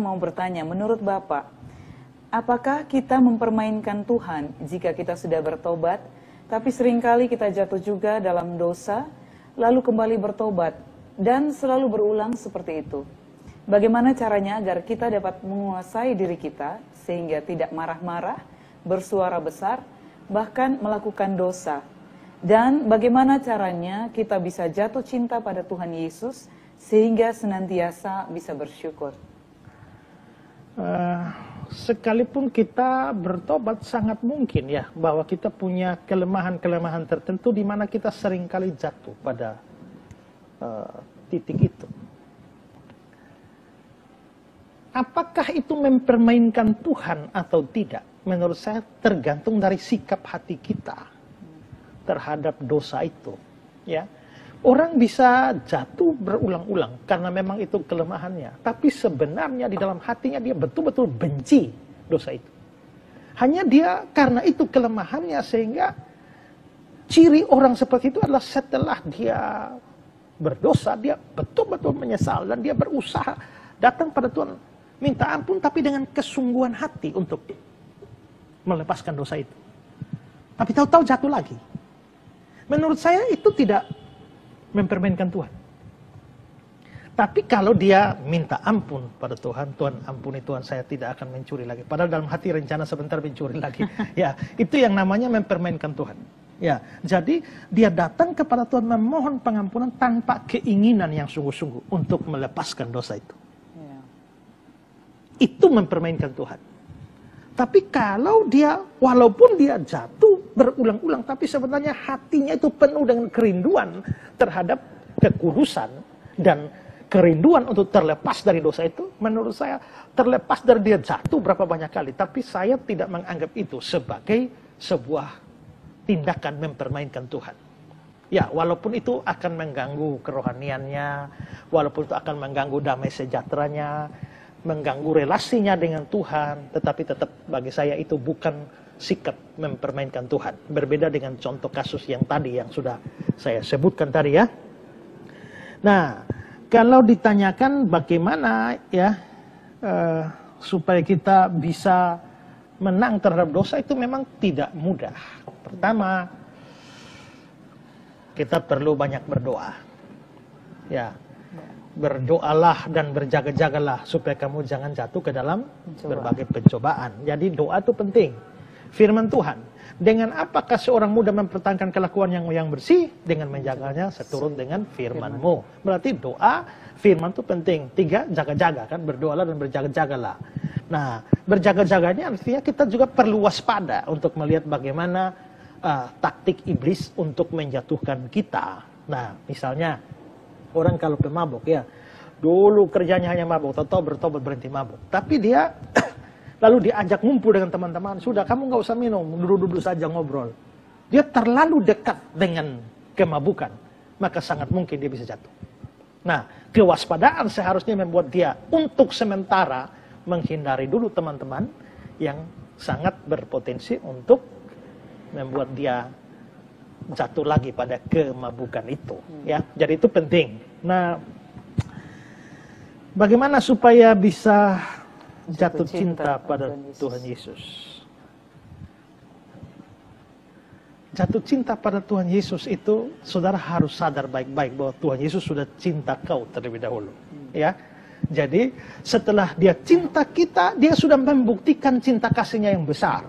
Mau bertanya, menurut Bapak, apakah kita mempermainkan Tuhan jika kita sudah bertobat, tapi seringkali kita jatuh juga dalam dosa, lalu kembali bertobat, dan selalu berulang seperti itu? Bagaimana caranya agar kita dapat menguasai diri kita, sehingga tidak marah-marah, bersuara besar, bahkan melakukan dosa? Dan bagaimana caranya kita bisa jatuh cinta pada Tuhan Yesus, sehingga senantiasa bisa bersyukur? Sekalipun kita bertobat, sangat mungkin ya bahwa kita punya kelemahan-kelemahan tertentu di mana kita seringkali jatuh pada titik itu. Apakah itu mempermainkan Tuhan atau tidak? Menurut saya tergantung dari sikap hati kita terhadap dosa itu. Ya, orang bisa jatuh berulang-ulang karena memang itu kelemahannya. Tapi sebenarnya di dalam hatinya dia betul-betul benci dosa itu. Hanya dia karena itu kelemahannya, sehingga ciri orang seperti itu adalah setelah dia berdosa, dia betul-betul menyesal dan dia berusaha datang pada Tuhan, minta ampun, tapi dengan kesungguhan hati untuk melepaskan dosa itu. Tapi tahu-tahu jatuh lagi. Menurut saya itu tidak mempermainkan Tuhan. Tapi kalau dia minta ampun pada Tuhan, Tuhan ampuni Tuhan, saya tidak akan mencuri lagi. Padahal dalam hati rencana sebentar mencuri lagi. Ya, itu yang namanya mempermainkan Tuhan. Ya, jadi dia datang kepada Tuhan memohon pengampunan tanpa keinginan yang sungguh-sungguh untuk melepaskan dosa itu. Ya. Itu mempermainkan Tuhan. Tapi kalau dia, walaupun dia jatuh berulang-ulang, tapi sebenarnya hatinya itu penuh dengan kerinduan terhadap kekudusan dan kerinduan untuk terlepas dari dosa itu, menurut saya terlepas dari dia jatuh berapa banyak kali, tapi saya tidak menganggap itu sebagai sebuah tindakan mempermainkan Tuhan. Ya, walaupun itu akan mengganggu kerohaniannya, walaupun itu akan mengganggu damai sejahteranya, mengganggu relasinya dengan Tuhan, tetapi tetap bagi saya itu bukan sikap mempermainkan Tuhan. Berbeda dengan contoh kasus yang tadi yang sudah saya sebutkan tadi ya. Nah, kalau ditanyakan bagaimana ya supaya kita bisa menang terhadap dosa, itu memang tidak mudah. Pertama, kita perlu banyak berdoa. Ya. Berdoalah dan berjaga-jagalah supaya kamu jangan jatuh ke dalam berbagai pencobaan. Jadi doa itu penting. Firman Tuhan, dengan apakah seorang muda mempertahankan kelakuan yang bersih? Dengan menjaganya seturut dengan firman-Mu. Berarti doa, firman itu penting. 3, jaga-jaga kan, berdoalah dan berjaga-jagalah. Nah, berjaga-jaga ini artinya kita juga perlu waspada untuk melihat bagaimana taktik iblis untuk menjatuhkan kita. Nah, misalnya orang kalau pemabuk ya, dulu kerjanya hanya mabuk, tahu-tahu bertobat berhenti mabuk. Tapi dia lalu diajak ngumpul dengan teman-teman, sudah kamu nggak usah minum, duduk-duduk saja ngobrol. Dia terlalu dekat dengan kemabukan, maka sangat mungkin dia bisa jatuh. Nah, kewaspadaan seharusnya membuat dia untuk sementara menghindari dulu teman-teman yang sangat berpotensi untuk membuat dia jatuh lagi pada kemabukan itu, ya. Jadi itu penting. Nah, bagaimana supaya bisa jatuh cinta pada Tuhan Yesus? Jatuh cinta pada Tuhan Yesus itu, saudara harus sadar baik-baik bahwa Tuhan Yesus sudah cinta kau terlebih dahulu, ya. Jadi setelah dia cinta kita, dia sudah membuktikan cinta kasihnya yang besar.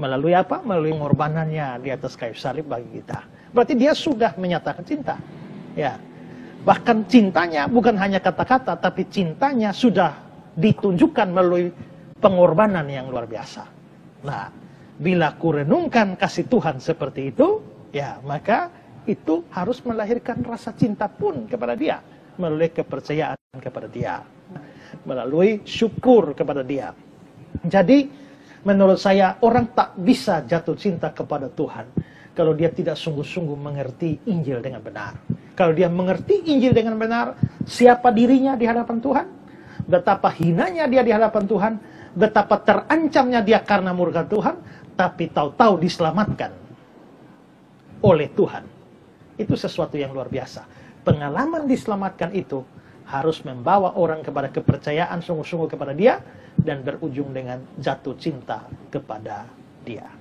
Melalui apa? Melalui pengorbanannya di atas kayu salib bagi kita. Berarti dia sudah menyatakan cinta. Ya. Bahkan cintanya bukan hanya kata-kata, tapi cintanya sudah ditunjukkan melalui pengorbanan yang luar biasa. Nah, bila kurenungkan kasih Tuhan seperti itu, ya maka itu harus melahirkan rasa cinta pun kepada dia. Melalui kepercayaan kepada dia. Melalui syukur kepada dia. Jadi, menurut saya orang tak bisa jatuh cinta kepada Tuhan kalau dia tidak sungguh-sungguh mengerti Injil dengan benar. Kalau dia mengerti Injil dengan benar, siapa dirinya di hadapan Tuhan, betapa hinanya dia di hadapan Tuhan, betapa terancamnya dia karena murka Tuhan, tapi tahu-tahu diselamatkan oleh Tuhan. Itu sesuatu yang luar biasa. Pengalaman diselamatkan itu harus membawa orang kepada kepercayaan sungguh-sungguh kepada dia, dan berujung dengan jatuh cinta kepada dia.